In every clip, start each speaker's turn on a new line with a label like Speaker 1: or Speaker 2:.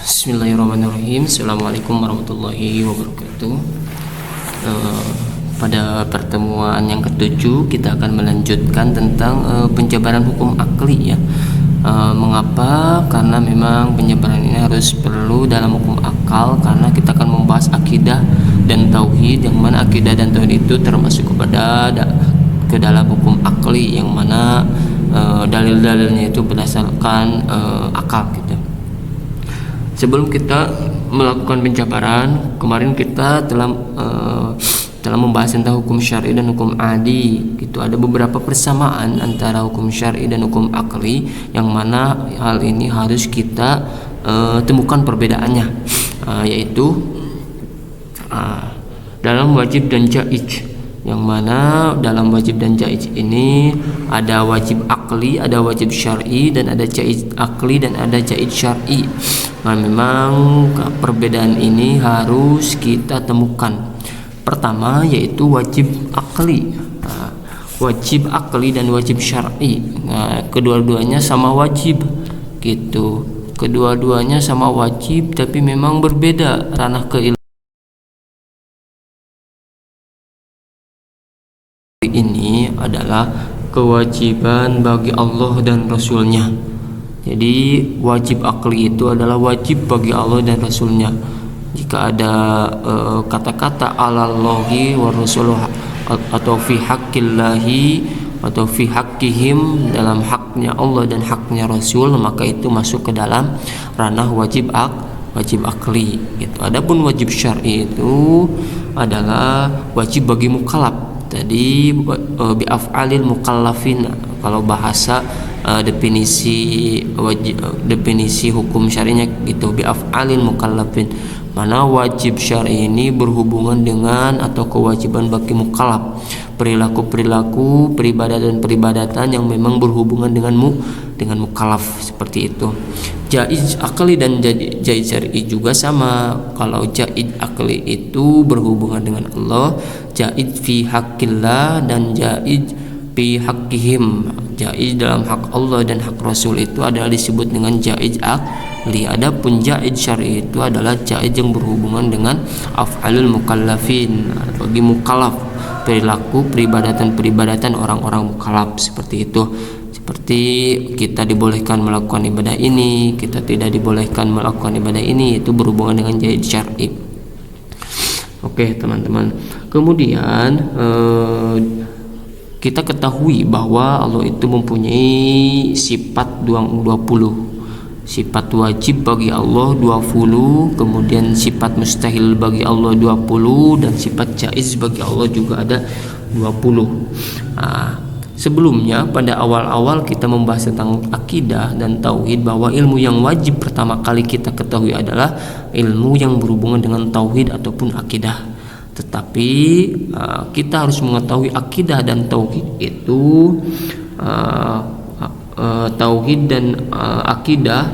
Speaker 1: Bismillahirrahmanirrahim. Assalamualaikum warahmatullahi wabarakatuh. Pada pertemuan yang ketujuh kita akan melanjutkan tentang penjabaran hukum akli ya. Mengapa? Karena memang penjabaran ini harus perlu dalam hukum akal, karena kita akan membahas akidah dan tauhid, yang mana akidah dan tauhid itu termasuk ke dalam hukum akli, yang mana dalil-dalilnya itu berdasarkan akal gitu. Sebelum kita melakukan penjabaran, kemarin kita telah membahas tentang hukum syar'i dan hukum adi. Gitu, ada beberapa persamaan antara hukum syar'i dan hukum akli, yang mana hal ini harus kita temukan perbedaannya, yaitu dalam wajib dan jaiz. Yang mana dalam wajib dan jaiz ini ada wajib akli, ada wajib syar'i, dan ada jaiz akli dan ada jaiz syar'i. Nah, memang perbedaan ini harus kita temukan. Pertama yaitu wajib akli. Wajib akli dan wajib syar'i. Nah, kedua-duanya sama wajib gitu. Kedua-duanya sama wajib, tapi memang berbeda ranah keilmuan. Ini adalah kewajiban bagi Allah dan Rasulnya. Jadi wajib akli itu adalah wajib bagi Allah dan Rasulnya. Jika ada kata-kata alallahi wa rasuluh, atau fi haqqillahi atau fi haqqihim, dalam haknya Allah dan haknya Rasul, maka itu masuk ke dalam ranah wajib akli gitu. Adapun wajib syar'i itu adalah wajib bagi mukallaf. Tadi bi'af'alil mukallafin, kalau bahasa definisi hukum syar'inya gitu, bi'af'alil mukallafin, mana wajib syar'i ini berhubungan dengan atau kewajiban bagi mukallaf, perilaku-perilaku, peribadatan yang memang berhubungan dengan mukallaf, seperti itu. Jaiz akli dan jaiz syar'i juga sama. Kalau jaiz akli itu berhubungan dengan Allah, jaiz fi haqqillah, dan jaiz fi haqqihim. Jaiz dalam hak Allah dan hak Rasul itu adalah disebut dengan jaiz akli. Adapun jaiz syar'i itu adalah jaiz yang berhubungan dengan af'alul mukallafin, bagi mukallaf, perilaku peribadatan orang-orang mukallaf, seperti itu. Seperti kita dibolehkan melakukan ibadah ini, kita tidak dibolehkan melakukan ibadah ini, itu berhubungan dengan jaiz syar'i. Oke teman-teman, kemudian kita ketahui bahwa Allah itu mempunyai sifat 20. Sifat wajib bagi Allah 20, kemudian sifat mustahil bagi Allah 20, dan sifat jaiz bagi Allah juga ada 20. Sebelumnya pada awal-awal kita membahas tentang akidah dan tauhid, bahwa ilmu yang wajib pertama kali kita ketahui adalah ilmu yang berhubungan dengan tauhid ataupun akidah. Tetapi kita harus mengetahui akidah dan tauhid itu, tauhid dan akidah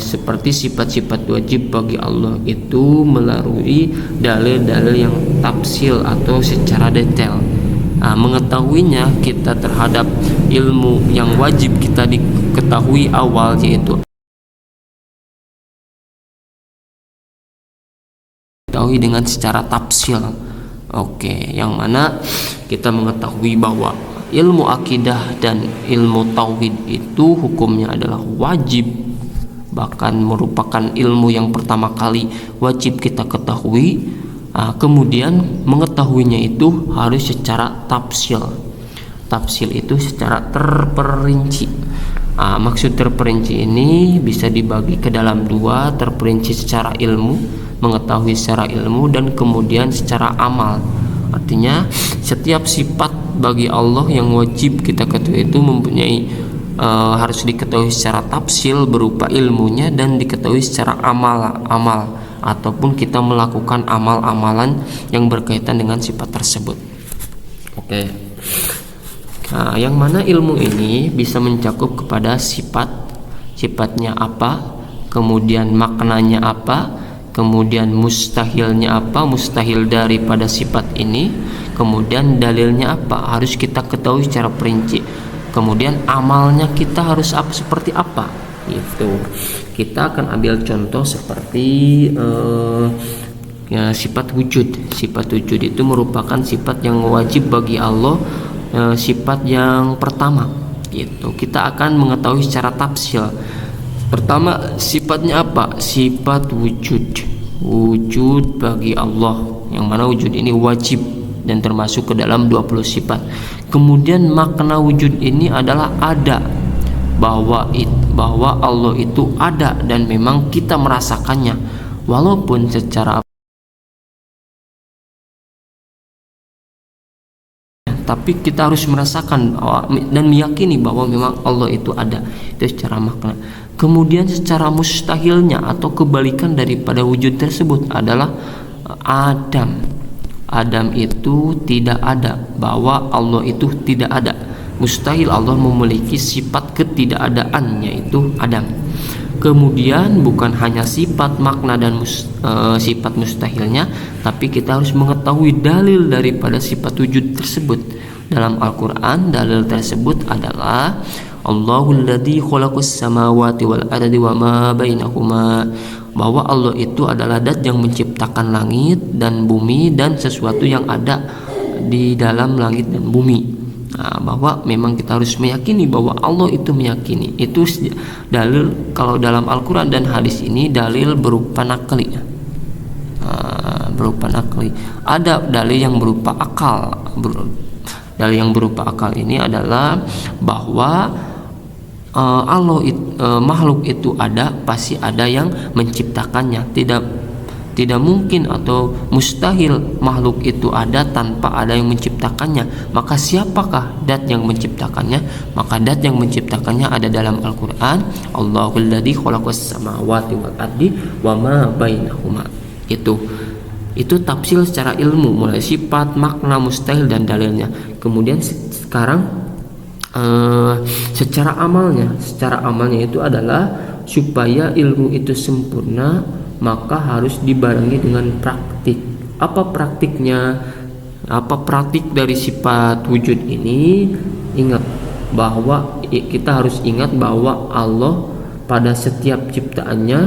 Speaker 1: seperti sifat-sifat wajib bagi Allah itu melalui dalil-dalil yang tafsil atau secara detail. Mengetahuinya kita terhadap ilmu yang wajib kita diketahui awal, yaitu diketahui dengan secara tafsil. Yang mana kita mengetahui bahwa ilmu akidah dan ilmu tauhid itu hukumnya adalah wajib, bahkan merupakan ilmu yang pertama kali wajib kita ketahui. Kemudian mengetahuinya itu harus secara tafsil. Tafsil itu secara terperinci. Maksud terperinci ini bisa dibagi ke dalam dua: terperinci secara ilmu, mengetahui secara ilmu, dan kemudian secara amal. Artinya setiap sifat bagi Allah yang wajib kita ketahui itu mempunyai harus diketahui secara tafsil berupa ilmunya, dan diketahui secara amal, ataupun kita melakukan amal-amalan yang berkaitan dengan sifat tersebut. Yang mana ilmu ini bisa mencakup kepada sifatnya apa, kemudian maknanya apa, kemudian mustahilnya apa, mustahil daripada sifat ini, kemudian dalilnya apa, harus kita ketahui secara perinci. Kemudian amalnya kita harus seperti apa. Itu kita akan ambil contoh seperti sifat wujud. Sifat wujud itu merupakan sifat yang wajib bagi Allah, sifat yang pertama. Gitu. Kita akan mengetahui secara tafsil. Pertama, sifatnya apa? Sifat wujud. Wujud bagi Allah, yang mana wujud ini wajib dan termasuk ke dalam 20 sifat. Kemudian makna wujud ini adalah ada, bahwa Allah itu ada dan memang kita merasakannya, walaupun secara tapi kita harus merasakan dan meyakini bahwa memang Allah itu ada. Itu secara makna. Kemudian secara mustahilnya atau kebalikan daripada wujud tersebut adalah Adam. Adam itu tidak ada, bahwa Allah itu tidak ada. Mustahil Allah memiliki sifat ketidakadaan, yaitu Adam. Kemudian bukan hanya sifat, makna dan sifat mustahilnya, tapi kita harus mengetahui dalil daripada sifat wujud tersebut. Dalam Al-Quran, dalil tersebut adalah Allahul ladzi khalaqas samawati wal ardi wa ma bainahuma, bahwa Allah itu adalah zat yang menciptakan langit dan bumi dan sesuatu yang ada di dalam langit dan bumi. Bahwa memang kita harus meyakini bahwa Allah itu meyakini. Itu dalil kalau dalam Al-Quran dan hadis ini dalil berupa nakli. Berupa nakli. Ada dalil yang berupa akal. Dalil yang berupa akal ini adalah bahwa Allah makhluk itu ada, pasti ada yang menciptakannya. Tidak mungkin atau mustahil makhluk itu ada tanpa ada yang menciptakannya. Maka siapakah zat yang menciptakannya? Maka zat yang menciptakannya ada dalam Al-Quran. Allahul ladzi khalaqas samawati wal ardi wa ma bainahuma. Itu tafsir secara ilmu, mulai sifat, makna, mustahil dan dalilnya. Kemudian sekarang secara amalnya itu adalah supaya ilmu itu sempurna, maka harus dibarengi dengan praktik. Apa praktiknya? Apa praktik dari sifat wujud ini? Ingat bahwa kita harus ingat bahwa Allah pada setiap ciptaannya,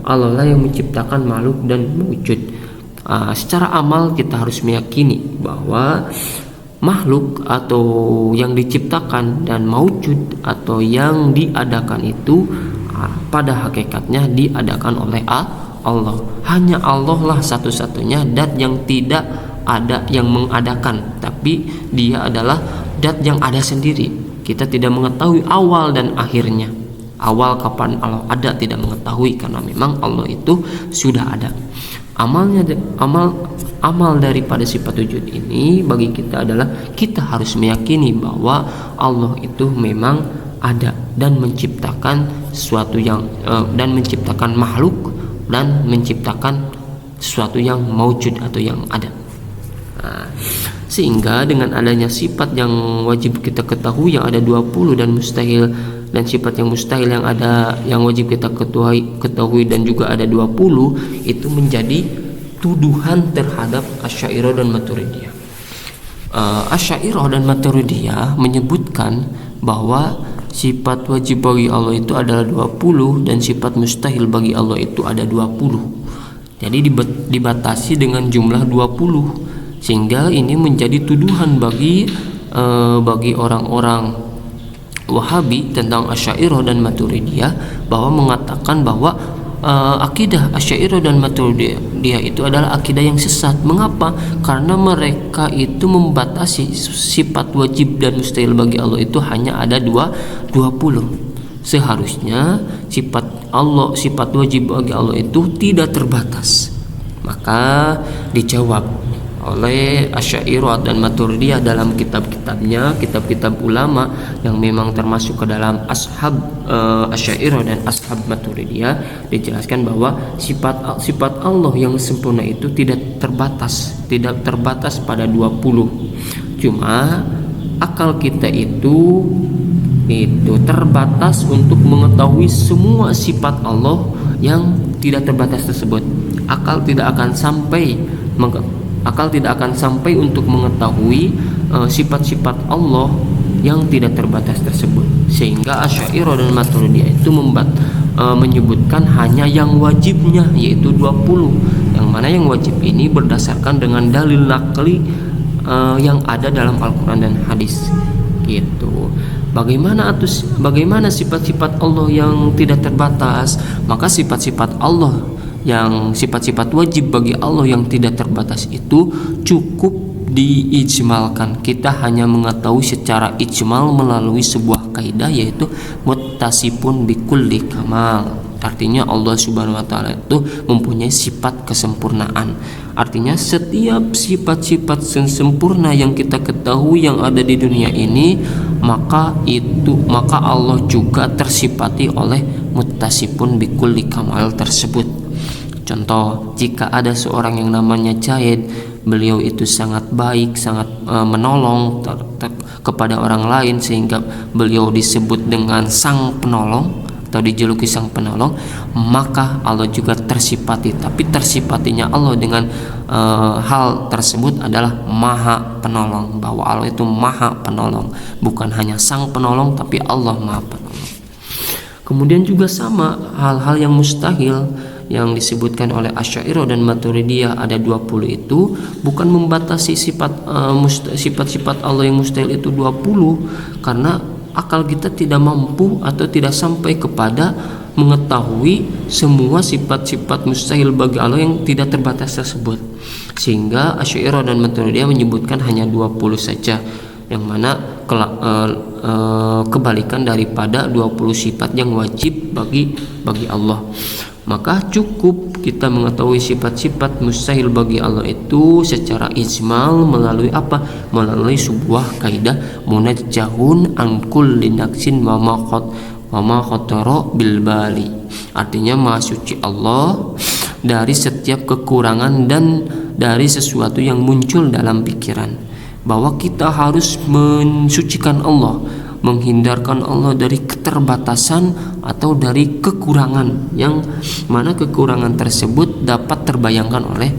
Speaker 1: Allah lah yang menciptakan makhluk dan wujud. Secara amal kita harus meyakini bahwa makhluk atau yang diciptakan dan maujud atau yang diadakan itu pada hakikatnya diadakan oleh Allah. Hanya Allah lah satu-satunya zat yang tidak ada yang mengadakan, tapi dia adalah zat yang ada sendiri. Kita tidak mengetahui awal dan akhirnya. Awal kapan Allah ada tidak mengetahui, karena memang Allah itu sudah ada. Amal daripada sifat wujud ini bagi kita adalah kita harus meyakini bahwa Allah itu memang ada dan menciptakan sesuatu yang dan menciptakan makhluk dan menciptakan sesuatu yang maujud atau yang ada. Sehingga dengan adanya sifat yang wajib kita ketahui yang ada 20 dan mustahil, dan sifat yang mustahil yang wajib kita ketahui dan juga ada 20, itu menjadi tuduhan terhadap Asy'ariyah dan Maturidiyah. Asy'ariyah dan Maturidiyah menyebutkan bahwa sifat wajib bagi Allah itu adalah 20 dan sifat mustahil bagi Allah itu ada 20. Jadi dibatasi dengan jumlah 20, sehingga ini menjadi tuduhan bagi orang-orang Wahabi tentang Asy'ariyah dan Maturidiyah, bahwa mengatakan bahwa akidah Asy'ariyah dan Maturidiyah itu adalah akidah yang sesat. Mengapa? Karena mereka itu membatasi sifat wajib dan mustahil bagi Allah itu hanya ada 20. Seharusnya sifat wajib bagi Allah itu tidak terbatas. Maka dijawab oleh Asy'ariyah dan Maturidiyah dalam kitab-kitabnya, kitab-kitab ulama yang memang termasuk ke dalam ashab Asy'ariyah dan ashab Maturidiyah, dijelaskan bahwa sifat Allah yang sempurna itu tidak terbatas pada 20. Cuma akal kita itu terbatas untuk mengetahui semua sifat Allah yang tidak terbatas tersebut. Akal tidak akan sampai untuk mengetahui sifat-sifat Allah yang tidak terbatas tersebut. Sehingga Asy'ariyah dan Maturidiyah itu menyebutkan hanya yang wajibnya, yaitu 20. Yang mana yang wajib ini berdasarkan dengan dalil nakli yang ada dalam Al-Quran dan hadis gitu. Bagaimana sifat-sifat Allah yang tidak terbatas? Maka sifat-sifat Allah yang sifat-sifat wajib bagi Allah yang tidak terbatas itu cukup diijmalkan. Kita hanya mengetahui secara ijmal melalui sebuah kaidah, yaitu muttasifun bikulli kamal. Artinya Allah Subhanahu wa taala itu mempunyai sifat kesempurnaan. Artinya setiap sifat-sifat sempurna yang kita ketahui yang ada di dunia ini, maka Allah juga tersifati oleh muttasifun bikulli kamal tersebut. Contoh, jika ada seorang yang namanya Zaid, beliau itu sangat baik, sangat menolong kepada orang lain, sehingga beliau disebut dengan sang penolong atau dijuluki sang penolong, maka Allah juga tersifati. Tapi tersifatinya Allah dengan hal tersebut adalah maha penolong, bahwa Allah itu maha penolong, bukan hanya sang penolong tapi Allah maha penolong. Kemudian juga sama hal-hal yang mustahil yang disebutkan oleh Asy'ariyah dan Maturidiyah ada 20 itu bukan membatasi sifat-sifat Allah yang mustahil itu 20, karena akal kita tidak mampu atau tidak sampai kepada mengetahui semua sifat-sifat mustahil bagi Allah yang tidak terbatas tersebut. Sehingga Asy'ariyah dan Maturidiyah menyebutkan hanya 20 saja, yang mana kebalikan daripada 20 sifat yang wajib bagi Allah. Maka cukup kita mengetahui sifat-sifat mustahil bagi Allah itu secara ijmal melalui apa? Melalui sebuah kaidah munajjahun an kulli naqsin wa ma khatara bil bali. Artinya Maha Suci Allah dari setiap kekurangan dan dari sesuatu yang muncul dalam pikiran. Bahwa kita harus mensucikan Allah, menghindarkan Allah dari keterbatasan atau dari kekurangan, yang mana kekurangan tersebut dapat terbayangkan oleh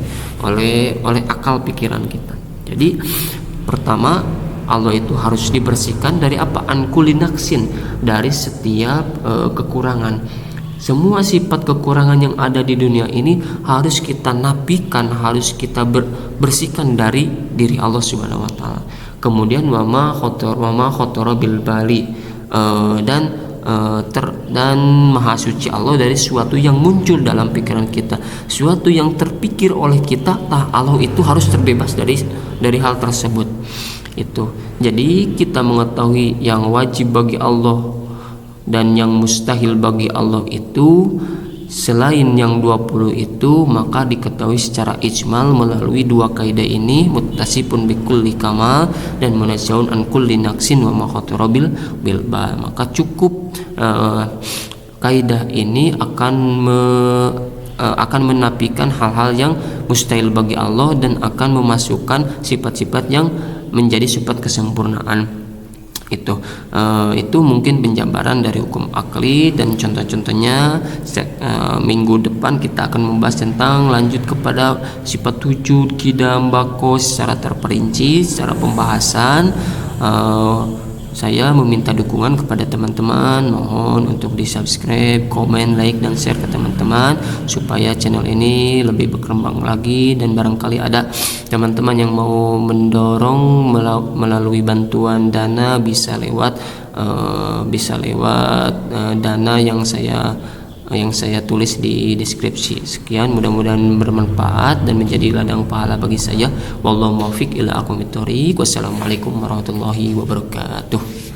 Speaker 1: akal pikiran kita. Jadi pertama, Allah itu harus dibersihkan dari apa? An kulli naqsin, dari setiap kekurangan. Semua sifat kekurangan yang ada di dunia ini harus kita nafikan, harus kita bersihkan dari diri Allah Subhanahu wa taala. Kemudian wama khotara bil bali, dan Maha Suci Allah dari sesuatu yang muncul dalam pikiran kita, sesuatu yang terpikir oleh kita, Allah itu harus terbebas dari hal tersebut. Itu. Jadi kita mengetahui yang wajib bagi Allah dan yang mustahil bagi Allah itu selain yang 20 itu, maka diketahui secara ijmal melalui dua kaidah ini, muttasifun bikulli kamal dan munajjahun an kulli naqsin wa ma khatara bil ba. Maka cukup kaidah ini akan menafikan hal-hal yang mustahil bagi Allah dan akan memasukkan sifat-sifat yang menjadi sifat kesempurnaan. Itu mungkin penjabaran dari hukum akli, dan contoh-contohnya minggu depan kita akan membahas tentang lanjut kepada sifat wujud, qidam, baqo secara terperinci, secara pembahasan. Saya meminta dukungan kepada teman-teman, mohon untuk di subscribe, komen, like, dan share ke teman-teman supaya channel ini lebih berkembang lagi. Dan barangkali ada teman-teman yang mau mendorong melalui bantuan dana, bisa lewat dana yang saya tulis di deskripsi. Sekian, mudah-mudahan bermanfaat dan menjadi ladang pahala bagi saya. Wallahu muwaffiq ila aqwamit thoriq. Wassalamualaikum warahmatullahi wabarakatuh.